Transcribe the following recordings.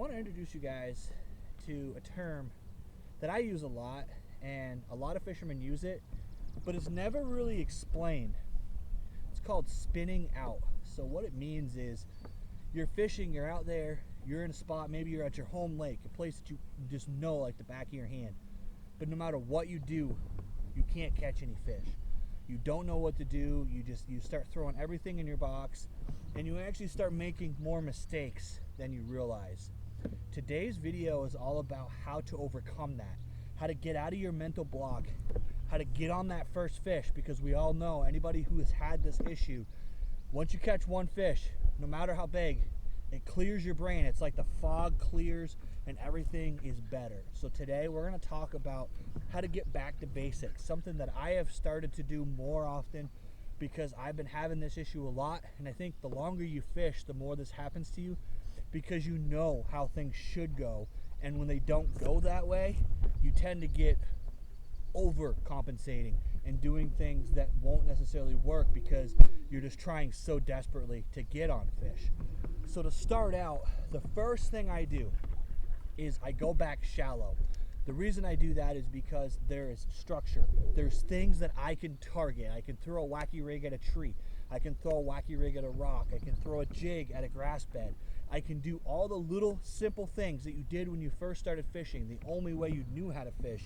want to introduce you guys to a term that I use a lot, and a lot of fishermen use it, but it's never really explained. It's called spinning out. So what it means is you're fishing, you're out there, you're in a spot, maybe you're at your home lake, a place that you just know like the back of your hand. But no matter what you do, you can't catch any fish. You don't know what to do, you start throwing everything in your box, and you actually start making more mistakes than you realize. Today's video is all about how to overcome that, how to get out of your mental block, how to get on that first fish, because we all know, anybody who has had this issue, once you catch one fish, no matter how big, it clears your brain. It's like the fog clears and everything is better. So today we're going to talk about how to get back to basics, something that I have started to do more often because I've been having this issue a lot, and I think the longer you fish, the more this happens to you, because you know how things should go, and when they don't go that way, you tend to get overcompensating and doing things that won't necessarily work because you're just trying so desperately to get on fish. So to start out, the first thing I do is I go back shallow. The reason I do that is because there is structure. There's things that I can target. I can throw a wacky rig at a tree. I can throw a wacky rig at a rock. I can throw a jig at a grass bed. I can do all the little simple things that you did when you first started fishing, the only way you knew how to fish,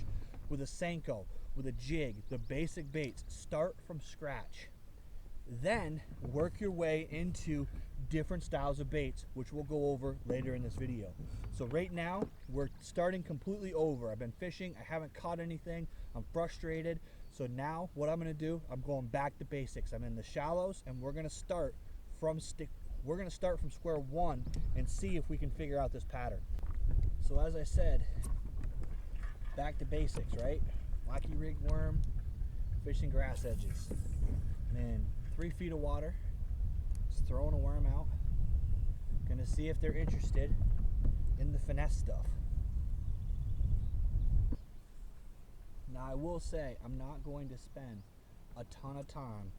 with a Senko, with a jig, the basic baits. Start from scratch. Then work your way into different styles of baits, which we'll go over later in this video. So right now, we're starting completely over. I've been fishing, I haven't caught anything, I'm frustrated. So now what I'm gonna do, I'm going back to basics. I'm in the shallows, and we're gonna start from square one and see if we can figure out this pattern. So as I said, back to basics, right? Wacky rig worm, fishing grass edges. I'm in 3 feet of water, just throwing a worm out. Gonna see if they're interested in the finesse stuff. Now I will say, I'm not going to spend a ton of time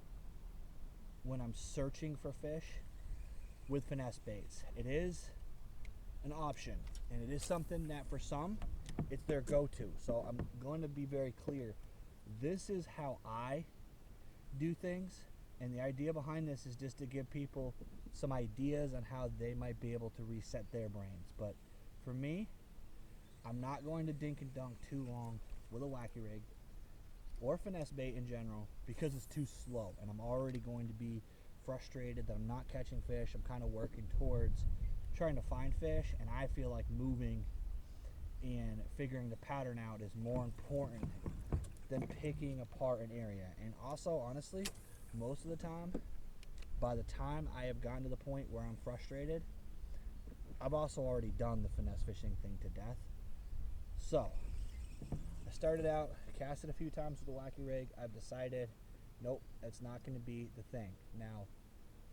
when I'm searching for fish with finesse baits. It is an option, and it is something that for some, it's their go-to. So I'm going to be very clear. This is how I do things, and the idea behind this is just to give people some ideas on how they might be able to reset their brains. But for me, I'm not going to dink and dunk too long with a wacky rig or finesse bait in general because it's too slow, and I'm already going to be frustrated that I'm not catching fish. I'm kind of working towards trying to find fish, and I feel like moving and figuring the pattern out is more important than picking apart an area. And also, honestly, most of the time, by the time I have gotten to the point where I'm frustrated, I've also already done the finesse fishing thing to death. So I started out, casted a few times with a wacky rig. I've decided, nope, that's not going to be the thing. Now,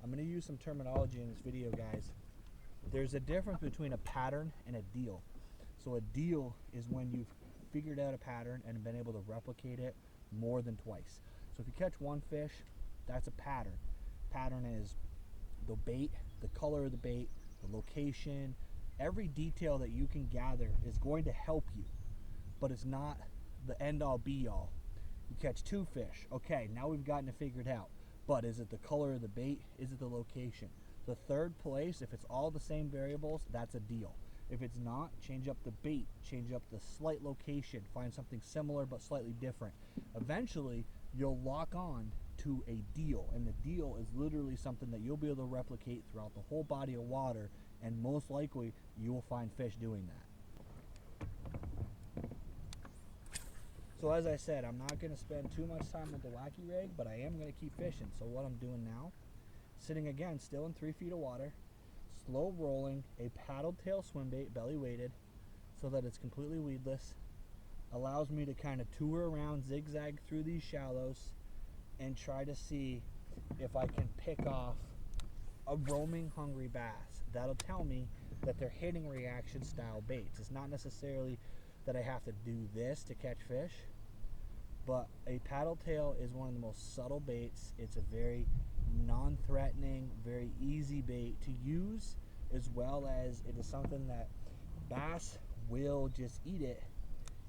I'm going to use some terminology in this video, guys. There's a difference between a pattern and a deal. So a deal is when you've figured out a pattern and been able to replicate it more than twice. So if you catch one fish, that's a pattern. Pattern is the bait, the color of the bait, the location, every detail that you can gather is going to help you, but it's not the end-all be-all. You catch 2 fish, okay, now we've gotten it figured out, but is it the color of the bait? Is it the location? The third place, if it's all the same variables, that's a deal. If it's not, change up the bait, change up the slight location, find something similar but slightly different. Eventually, you'll lock on to a deal, and the deal is literally something that you'll be able to replicate throughout the whole body of water, and most likely, you will find fish doing that. So as I said, I'm not going to spend too much time with the wacky rig, but I am going to keep fishing. So what I'm doing now, sitting again, still in 3 feet of water, slow rolling a paddle tail swim bait, belly weighted, so that it's completely weedless. Allows me to kind of tour around, zigzag through these shallows, and try to see if I can pick off a roaming hungry bass. That'll tell me that they're hitting reaction style baits. It's not necessarily that I have to do this to catch fish, but a paddle tail is one of the most subtle baits. It's a very non-threatening, very easy bait to use, as well as it is something that bass will just eat it,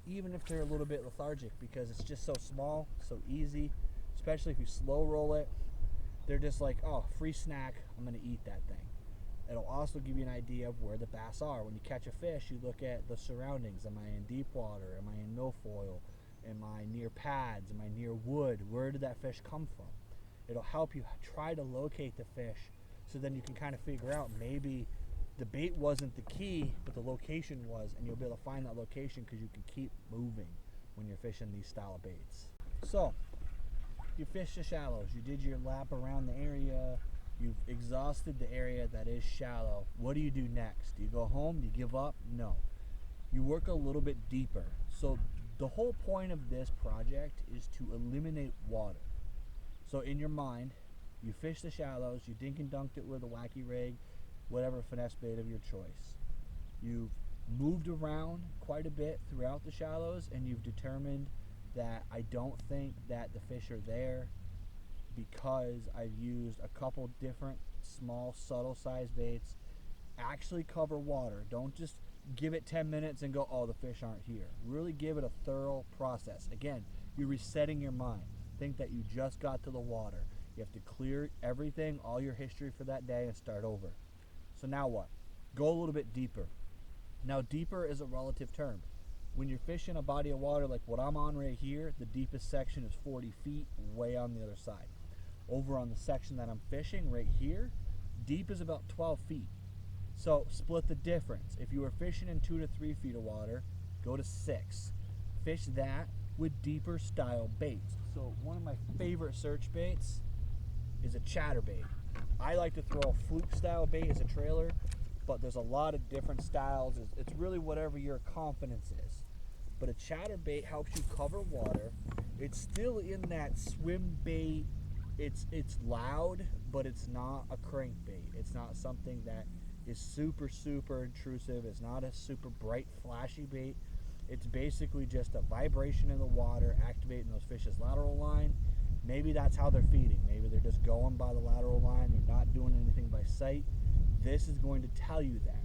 even if they're a little bit lethargic, because it's just so small, so easy, especially if you slow roll it. They're just like, oh, free snack, I'm gonna eat that thing. It'll also give you an idea of where the bass are. When you catch a fish, you look at the surroundings. Am I in deep water? Am I in milfoil? Am I near pads? Am I near wood? Where did that fish come from? It'll help you try to locate the fish, so then you can kind of figure out maybe the bait wasn't the key, but the location was, and you'll be able to find that location because you can keep moving when you're fishing these style of baits. So, you fished the shallows, you did your lap around the area, you've exhausted the area that is shallow. What do you do next? Do you go home? Do you give up? No. You work a little bit deeper. So the whole point of this project is to eliminate water. So in your mind, you fish the shallows, you dink and dunked it with a wacky rig, whatever finesse bait of your choice. You've moved around quite a bit throughout the shallows, and you've determined that I don't think that the fish are there because I've used a couple different small, subtle size baits. Actually cover water. Don't just give it 10 minutes and go, oh, the fish aren't here. Really give it a thorough process. Again, you're resetting your mind. Think that you just got to the water. You have to clear everything, all your history for that day, and start over. So now what? Go a little bit deeper. Now, deeper is a relative term. When you're fishing a body of water like what I'm on right here, the deepest section is 40 feet, way on the other side. Over on the section that I'm fishing right here, deep is about 12 feet. So split the difference. If you were fishing in 2 to 3 feet of water, go to 6. Fish that with deeper style baits. So one of my favorite search baits is a chatterbait. I like to throw a fluke style bait as a trailer, but there's a lot of different styles. It's really whatever your confidence is. But a chatterbait helps you cover water. It's still in that swim bait. It's loud, but it's not a crankbait. It's not something that is super intrusive. It's not a super bright, flashy bait. It's basically just a vibration in the water activating those fish's lateral line. Maybe that's how they're feeding. Maybe they're just going by the lateral line. They're not doing anything by sight. This is going to tell you that.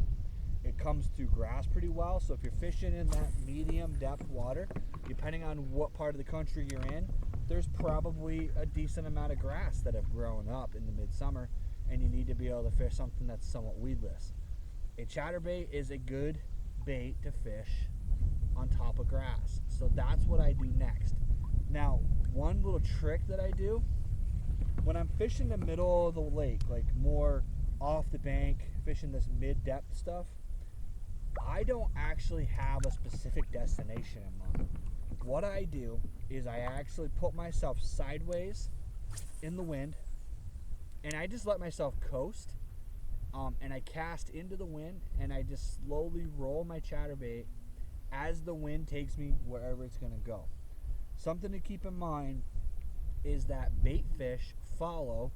It comes through grass pretty well, so if you're fishing in that medium depth water, depending on what part of the country you're in, there's probably a decent amount of grass that have grown up in the midsummer, and you need to be able to fish something that's somewhat weedless. A chatterbait is a good bait to fish on top of grass, so that's what I do next. Now, one little trick that I do, when I'm fishing the middle of the lake, like more off the bank, fishing this mid-depth stuff, I don't actually have a specific destination in mind. What I do is I actually put myself sideways in the wind, and I just let myself coast, and I cast into the wind, and I just slowly roll my chatterbait as the wind takes me wherever it's going to go. Something to keep in mind is that bait fish follow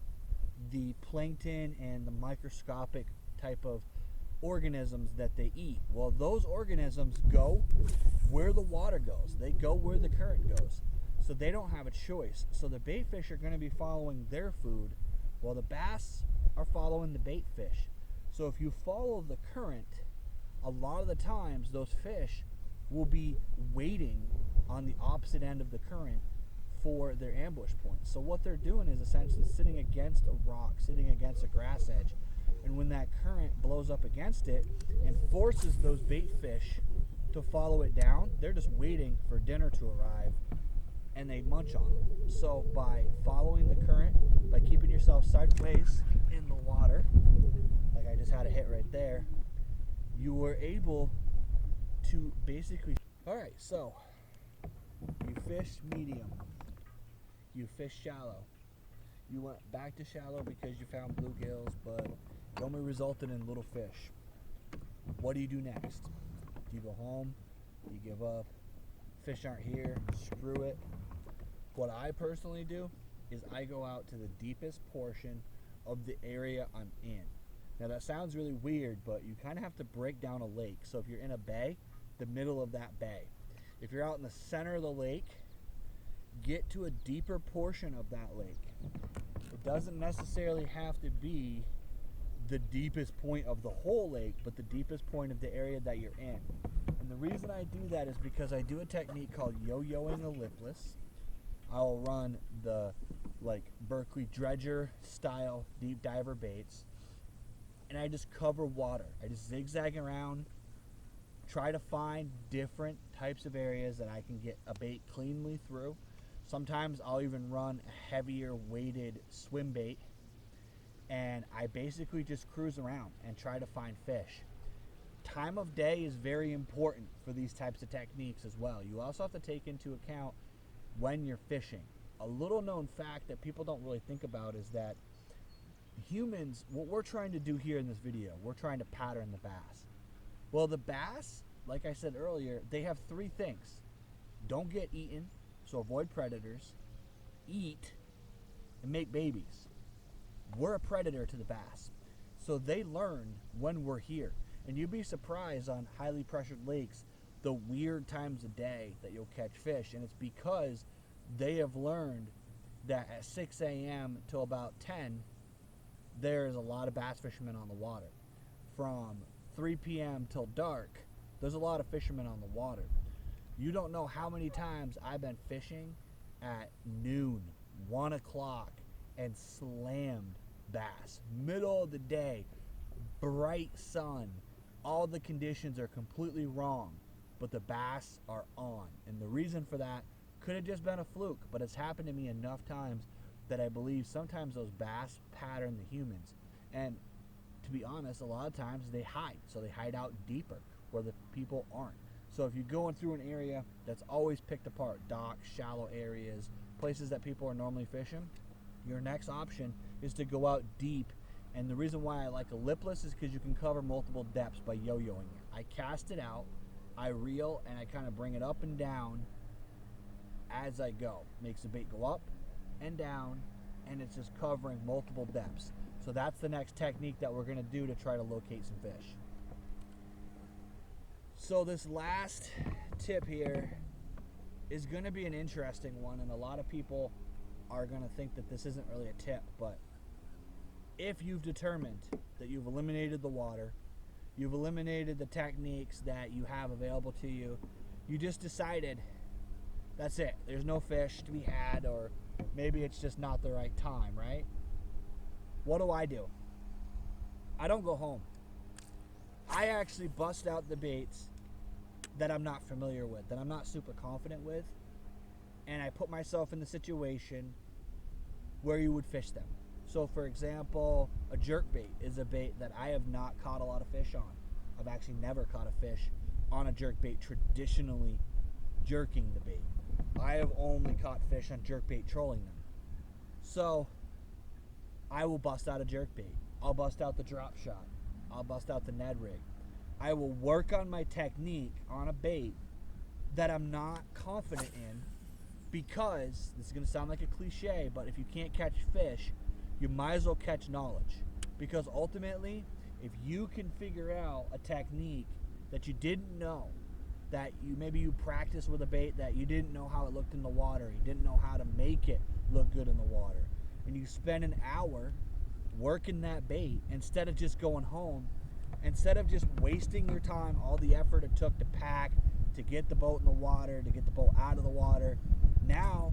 the plankton and the microscopic type of organisms that they eat. Well, those organisms go where the water goes. They go where the current goes. So they don't have a choice. So the bait fish are going to be following their food, while the bass are following the bait fish. So if you follow the current, a lot of the times those fish will be waiting on the opposite end of the current for their ambush point. So what they're doing is essentially sitting against a rock, sitting against a grass edge, and when that current blows up against it and forces those bait fish to follow it down, they're just waiting for dinner to arrive, and they munch on it. So by following the current, by keeping yourself sideways in the water, like I just had a hit right there, you were able to basically... Alright, so you fished medium, you fished shallow, you went back to shallow because you found bluegills, but it only resulted in little fish. What do you do next? Do you go home? Do you give up? Fish aren't here, screw it. What I personally do is I go out to the deepest portion of the area I'm in. Now that sounds really weird, but you kind of have to break down a lake. So if you're in a bay, the middle of that bay. If you're out in the center of the lake, get to a deeper portion of that lake. It doesn't necessarily have to be the deepest point of the whole lake, but the deepest point of the area that you're in. And the reason I do that is because I do a technique called yo-yoing a lipless. I'll run the like Berkeley dredger style deep diver baits, and I just cover water. I just zigzag around, try to find different types of areas that I can get a bait cleanly through. Sometimes I'll even run a heavier weighted swim bait, and I basically just cruise around and try to find fish. Time of day is very important for these types of techniques as well. You also have to take into account when you're fishing. A little known fact that people don't really think about is that humans, what we're trying to do here in this video, we're trying to pattern the bass. Well, the bass, like I said earlier, they have three things. Don't get eaten, so avoid predators, eat, and make babies. We're a predator to the bass. So they learn when we're here. And you'd be surprised on highly pressured lakes the weird times of day that you'll catch fish. And it's because they have learned that at 6 a.m. till about 10, there's a lot of bass fishermen on the water. From 3 p.m. till dark, there's a lot of fishermen on the water. You don't know how many times I've been fishing at noon, 1 o'clock, and slammed bass. Middle of the day, bright sun, all the conditions are completely wrong, but the bass are on. And the reason for that could have just been a fluke, but it's happened to me enough times that I believe sometimes those bass pattern the humans. And to be honest, a lot of times they hide. So they hide out deeper where the people aren't. So if you're going through an area that's always picked apart, docks, shallow areas, places that people are normally fishing, your next option is to go out deep. And the reason why I like a lipless is because you can cover multiple depths by yo-yoing it. I cast it out, I reel, and I kind of bring it up and down as I go. Makes the bait go up and down, and it's just covering multiple depths. So that's the next technique that we're going to do to try to locate some fish. So this last tip here is going to be an interesting one, and a lot of people are going to think that this isn't really a tip, but if you've determined that you've eliminated the water, you've eliminated the techniques that you have available to you, you just decided that's it, there's no fish to be had, or maybe it's just not the right time, right? What do? I don't go home. I actually bust out the baits that I'm not familiar with, that I'm not super confident with, and I put myself in the situation where you would fish them. So for example, a jerkbait is a bait that I have not caught a lot of fish on. I've actually never caught a fish on a jerkbait traditionally jerking the bait. I have only caught fish on jerkbait trolling them. So I will bust out a jerkbait. I'll bust out the drop shot. I'll bust out the Ned rig. I will work on my technique on a bait that I'm not confident in, because this is going to sound like a cliche, but if you can't catch fish, you might as well catch knowledge. Because ultimately, if you can figure out a technique that you didn't know, that maybe you practiced with a bait that you didn't know how it looked in the water, you didn't know how to make it look good in the water, and you spend an hour working that bait instead of just going home, instead of just wasting your time, all the effort it took to pack, to get the boat in the water, to get the boat out of the water, now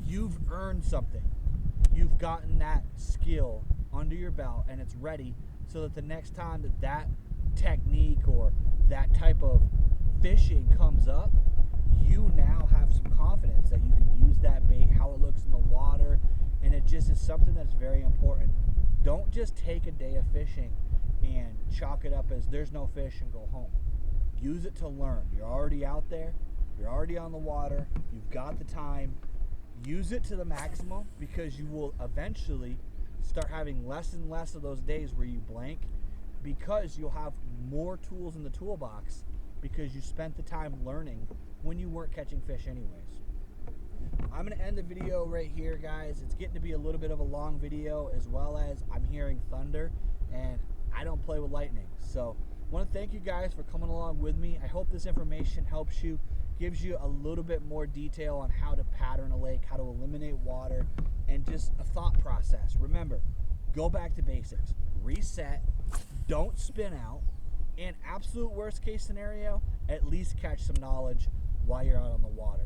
you've earned something. You've gotten that skill under your belt, and it's ready, so that the next time that that technique or that type of fishing comes up, you now have some confidence that you can use that bait, how it looks in the water, and it just is something that's very important. Don't just take a day of fishing and chalk it up as there's no fish and go home. Use it to learn. You're already out there, you're already on the water, you've got the time. Use it to the maximum, because you will eventually start having less and less of those days where you blank, because you'll have more tools in the toolbox because you spent the time learning when you weren't catching fish anyways. I'm going to end the video right here, guys. It's getting to be a little bit of a long video, as well as I'm hearing thunder, and I don't play with lightning. So I want to thank you guys for coming along with me. I hope this information helps you, gives you a little bit more detail on how to pattern a lake, how to eliminate water, and just a thought process. Remember, go back to basics. reset, don't spin out, and absolute worst case scenario, at least catch some knowledge while you're out on the water.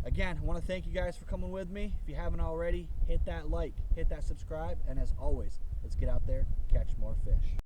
Again, I want to thank you guys for coming with me. If you haven't already, hit that like, hit that subscribe, and as always, let's get out there, catch more fish.